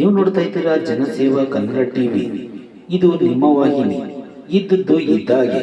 ನೀವು ನೋಡ್ತಾ ಇದ್ದೀರಾ ಜನಸೇವಾ ಕನ್ನಡ ಟಿವಿ. ಇದು ನಿಮ್ಮ ವಾಹಿನಿ. ಇದ್ದದ್ದು ಇದ್ದಾಗೆ.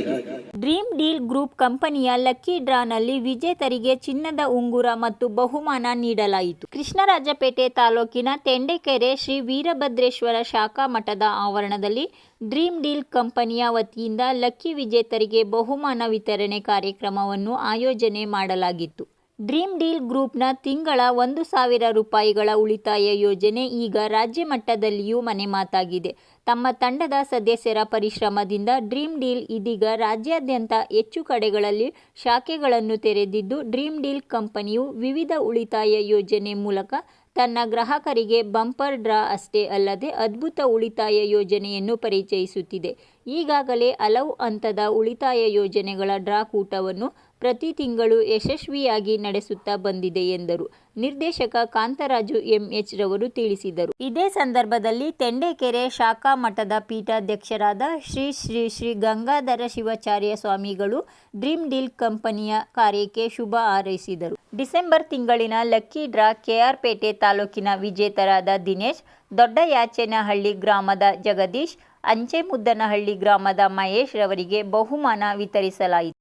ಡ್ರೀಮ್ ಡೀಲ್ ಗ್ರೂಪ್ ಕಂಪನಿಯ ಲಕ್ಕಿ ಡ್ರಾನಲ್ಲಿ ವಿಜೇತರಿಗೆ ಚಿನ್ನದ ಉಂಗುರ ಮತ್ತು ಬಹುಮಾನ ನೀಡಲಾಯಿತು. ಕೃಷ್ಣರಾಜಪೇಟೆ ತಾಲೂಕಿನ ತೆಂಡೆಕೆರೆ ಶ್ರೀ ವೀರಭದ್ರೇಶ್ವರ ಶಾಖಾ ಮಠದ ಆವರಣದಲ್ಲಿ ಡ್ರೀಮ್ ಡೀಲ್ ಕಂಪನಿಯ ವತಿಯಿಂದ ಲಕ್ಕಿ ವಿಜೇತರಿಗೆ ಬಹುಮಾನ ವಿತರಣೆ ಕಾರ್ಯಕ್ರಮವನ್ನು ಆಯೋಜನೆ ಮಾಡಲಾಗಿತ್ತು. ಡ್ರೀಮ್ ಡೀಲ್ ಗ್ರೂಪ್ನ ತಿಂಗಳ 1,000 ರೂಪಾಯಿಗಳ ಉಳಿತಾಯ ಯೋಜನೆ ಈಗ ರಾಜ್ಯ ಮಟ್ಟದಲ್ಲಿಯೂ ಮನೆ ಮಾತಾಗಿದೆ. ತಮ್ಮ ತಂಡದ ಸದಸ್ಯರ ಪರಿಶ್ರಮದಿಂದ ಡ್ರೀಮ್ ಡೀಲ್ ಇದೀಗ ರಾಜ್ಯಾದ್ಯಂತ ಹೆಚ್ಚು ಕಡೆಗಳಲ್ಲಿ ಶಾಖೆಗಳನ್ನು ತೆರೆದಿದ್ದು, ಡ್ರೀಮ್ ಡೀಲ್ ಕಂಪನಿಯು ವಿವಿಧ ಉಳಿತಾಯ ಯೋಜನೆ ಮೂಲಕ ತನ್ನ ಗ್ರಾಹಕರಿಗೆ ಬಂಪರ್ ಡ್ರಾ ಅಷ್ಟೇ ಅಲ್ಲದೆ ಅದ್ಭುತ ಉಳಿತಾಯ ಯೋಜನೆಯನ್ನು ಪರಿಚಯಿಸುತ್ತಿದೆ. ಈಗಾಗಲೇ ಹಲವು ಹಂತದ ಉಳಿತಾಯ ಯೋಜನೆಗಳ ಡ್ರಾ ಕೂಟವನ್ನು ಪ್ರತಿ ತಿಂಗಳು ಯಶಸ್ವಿಯಾಗಿ ನಡೆಸುತ್ತಾ ಬಂದಿದೆ ಎಂದರು. ನಿರ್ದೇಶಕ ಕಾಂತರಾಜು ಎಂಎಚ್ ರವರು ತಿಳಿಸಿದರು. ಇದೇ ಸಂದರ್ಭದಲ್ಲಿ ತೆಂಡೆಕೆರೆ ಶಾಖಾ ಮಠದ ಪೀಠಾಧ್ಯಕ್ಷರಾದ ಶ್ರೀ ಶ್ರೀ ಶ್ರೀ ಗಂಗಾಧರ ಶಿವಾಚಾರ್ಯ ಸ್ವಾಮಿಗಳು ಡ್ರೀಮ್ ಡೀಲ್ ಕಂಪನಿಯ ಕಾರ್ಯಕ್ಕೆ ಶುಭ ಹಾರೈಸಿದರು. ಡಿಸೆಂಬರ್ ತಿಂಗಳಿನ ಲಕ್ಕಿ ಡ್ರಾ ಕೆಆರ್ಪೇಟೆ ತಾಲೂಕಿನ ವಿಜೇತರಾದ ದಿನೇಶ್, ದೊಡ್ಡಯಾಚೇನಹಳ್ಳಿ ಗ್ರಾಮದ ಜಗದೀಶ್, ಅಂಚೆಮುದ್ದನಹಳ್ಳಿ ಗ್ರಾಮದ ಮಹೇಶ್ ರವರಿಗೆ ಬಹುಮಾನ ವಿತರಿಸಲಾಯಿತು.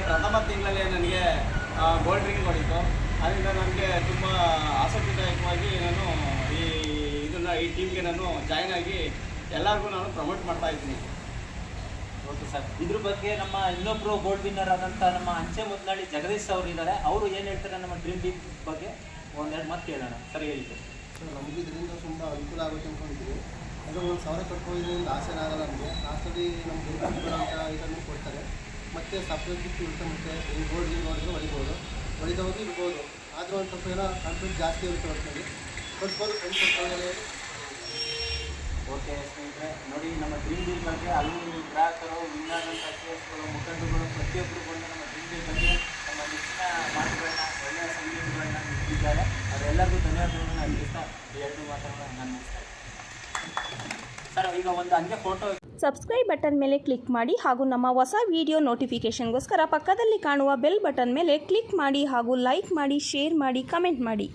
ಪ್ರಥಮ ತಿಂಗಳಲ್ಲಿ ನನಗೆ ಗೋಲ್ಡ್ ರಿಂಗ್ ಹೊಡಿತು. ಅದರಿಂದ ನನಗೆ ತುಂಬ ಆಸಕ್ತಿದಾಯಕವಾಗಿ ನಾನು ಈ ಟೀಮ್ಗೆ ನಾನು ಜಾಯ್ನ್ ಆಗಿ ಎಲ್ಲರಿಗೂ ನಾನು ಪ್ರಮೋಟ್ ಮಾಡ್ತಾ ಇದ್ದೀನಿ. ಓಕೆ ಸರ್, ಇದ್ರ ಬಗ್ಗೆ ನಮ್ಮ ಇನ್ನೊಬ್ಬರು ಗೋಲ್ಡ್ ವಿನ್ನರ್ ಆದಂಥ ನಮ್ಮ ಅಂಚೆಮುದ್ದನಹಳ್ಳಿ ಜಗದೀಶ್ ಅವರು ಇದ್ದಾರೆ. ಅವರು ಏನು ಹೇಳ್ತಾರೆ ನಮ್ಮ ಡ್ರೀಮ್ ಡೀಲ್ ಬಗ್ಗೆ ಒಂದೆರಡು ಮಾತು ಕೇಳೋಣ. ಸರಿ ಹೇಳಿ ಸರ್. ನಮಗೆ ಇದರಿಂದ ತುಂಬ ಅನುಕೂಲ ಆಗುತ್ತೆ ಅಂದ್ಕೊಂಡಿದ್ದೀವಿ. ಅಂದರೆ 1,000 ಕಟ್ಕೊಂಡಿದ್ದರಿಂದ ಆಸೆ ಆಗಲ್ಲ ನಮಗೆ. ಲಾಸ್ಟಲ್ಲಿ ನಮ್ಗೆ ಅಂತ ಇದನ್ನು ಕೊಡ್ತಾರೆ. ಮತ್ತು ಸಪ್ರೇಟ್ ಗಿಫ್ಟ್ ಇರುತ್ತೆ. ಮತ್ತು ಈ ಗೋಲ್ಡ್ ನೋಡಿದ್ರೆ ಹೊಡಿದವರು ಇರ್ಬೋದು. ಆದರೂ ಒಂದು ಸ್ವಲ್ಪ ಏನೋ ಕಾನ್ಫಿಡೆನ್ಸ್ ಜಾಸ್ತಿ ಇರುತ್ತೆ ಒಟ್ಟಿನಲ್ಲಿ ಕೊಡ್ಬೋದು. ಓಕೆ ಸ್ನೇಹಿತರೆ, ನೋಡಿ ನಮ್ಮ ಡ್ರೀಮ್ ಡೀಲ್ ಬಗ್ಗೆ ಹಲವು ಗ್ರಾಹಕರು, ವಿನ್ನರ್ ಕೇಸ್ಗಳು, ಮುಖಂಡರುಗಳು ಪ್ರತಿಯೊಬ್ಬರು ಬಂದು ನಮ್ಮ ಡ್ರೀಮ್ ಡೀಲ್ ಬಗ್ಗೆ ನಮ್ಮ ನೆಚ್ಚಿನ ಮಾತುಗಳನ್ನ, ಒಳ್ಳೆಯ ಸಂಗೀತಗಳನ್ನ ನೀಡಿದ್ದಾರೆ. ಅವರೆಲ್ಲರಿಗೂ ಧನ್ಯವಾದಗಳನ್ನು ನಾನು ತಿಳಿಸ್ತಾ ಎರಡು ಮಾತುಗಳನ್ನು ನಾನು ಮುಗಿಸ್ತಾ ಇದ್ದೀನಿ. ಸರ್, ಈಗ ಒಂದು ಹಂಗೆ ಫೋಟೋ ಸಬ್ಸ್ಕ್ರೈಬ್ ಬಟನ್ ಮೇಲೆ ಕ್ಲಿಕ್ ಮಾಡಿ ಹಾಗೂ ನಮ್ಮ ಹೊಸ ವಿಡಿಯೋ ನೋಟಿಫಿಕೇಷನ್ಗೋಸ್ಕರ ಪಕ್ಕದಲ್ಲಿ ಕಾಣುವ ಬೆಲ್ ಬಟನ್ ಮೇಲೆ ಕ್ಲಿಕ್ ಮಾಡಿ ಹಾಗೂ ಲೈಕ್ ಮಾಡಿ, ಶೇರ್ ಮಾಡಿ, ಕಮೆಂಟ್ ಮಾಡಿ.